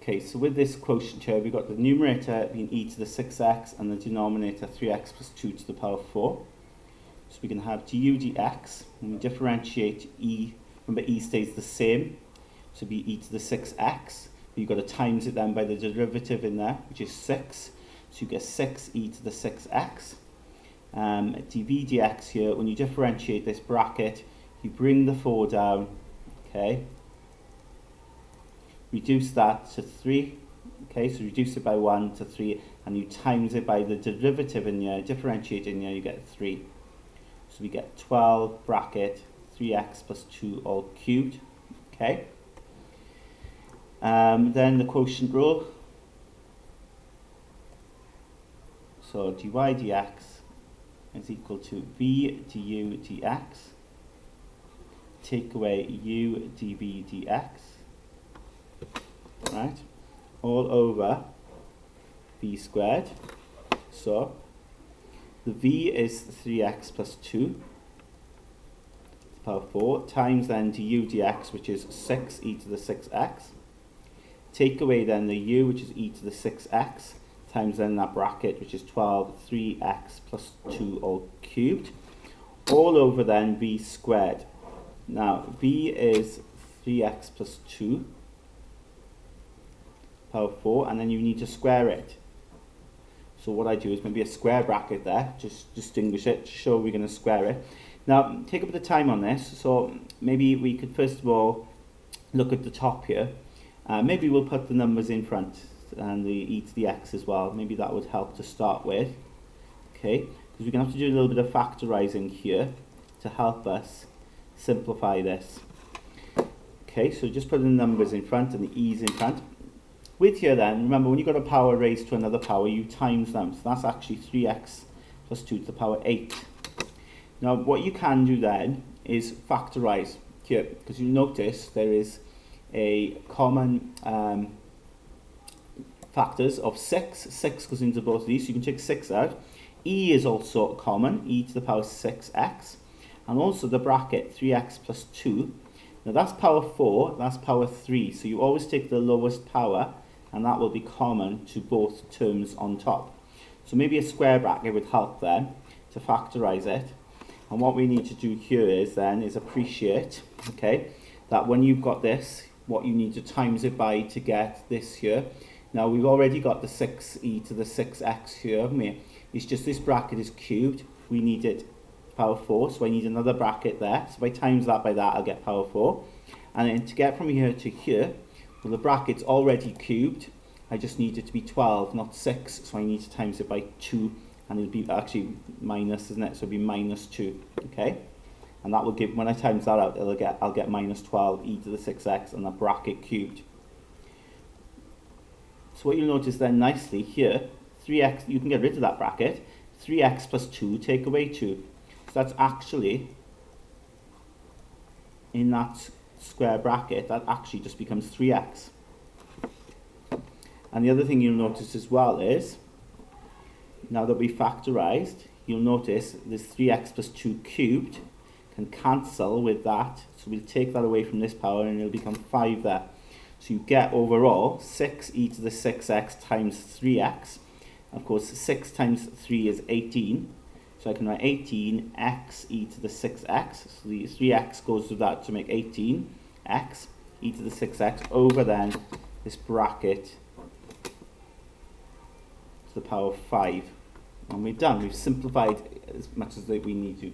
Okay, so with this quotient here, we've got the numerator being e to the 6x and the denominator 3x plus 2 to the power 4. So we can have du dx, when we differentiate e, remember e stays the same, so it'll be e to the 6x. You've got to times it then by the derivative in there, which is 6. So you get 6e to the 6x. dv dx here, when you differentiate this bracket, you bring the 4 down, okay, reduce that to 3, okay, so reduce it by 1 to 3, and you times it by the derivative in here, differentiate in here, you get 3. So we get 12 bracket 3x plus 2 all cubed, okay. Then the quotient rule. So dy dx is equal to v du dx, take away u dv dx, right, all over v squared. So the v is 3x plus 2 power 4 times then du dx, which is 6e to the 6x. Take away then the u, which is e to the 6x, times then that bracket, which is 12, 3x plus 2 all cubed, all over then v squared. Now, v is 3x plus 2 power 4, and then you need to square it. So what I do is maybe a square bracket there, just distinguish it to show we're going to square it. Now, take a bit of time on this, so maybe we could first of all look at the top here. Maybe we'll put the numbers in front and the e to the x as well. Maybe that would help to start with. Okay, because we're going to have to do a little bit of factorizing here to help us simplify this. Okay, so just put the numbers in front and the e's in front. With here then, remember when you've got a power raised to another power, you times them. So that's actually 3x plus 2 to the power 8. Now what you can do then is factorize here, because you notice there is a common factors of 6. 6 goes into both of these, so you can take 6 out. E is also common, e to the power 6x. And also the bracket 3x plus 2. Now that's power 4, that's power 3. So you always take the lowest power, and that will be common to both terms on top. So maybe a square bracket would help then to factorize it. And what we need to do here is appreciate, okay, that when you've got this, what you need to times it by to get this here. Now we've already got the 6e to the 6x here, haven't we? It's just this bracket is cubed. We need it power 4, so I need another bracket there. So if I times that by that, I'll get power 4. And then to get from here to here, well, the bracket's already cubed. I just need it to be 12, not 6. So I need to times it by 2, and it'll be actually minus, isn't it? So it'll be minus 2, okay? And that will give, when I times that out, I'll get minus 12 e to the 6x and the bracket cubed. So what you'll notice then nicely here, 3x, you can get rid of that bracket. 3x plus 2, take away 2. So that's actually, in that square bracket, that actually just becomes 3x. And the other thing you'll notice as well is, now that we factorized, you'll notice this 3x plus 2 cubed can cancel with that. So we'll take that away from this power and it'll become 5 there. So you get overall 6e to the 6x times 3x. Of course, 6 times 3 is 18. So I can write 18x e to the 6x. So the 3x goes with that to make 18x e to the 6x over then this bracket to the power 5. And we're done. We've simplified as much as we need to.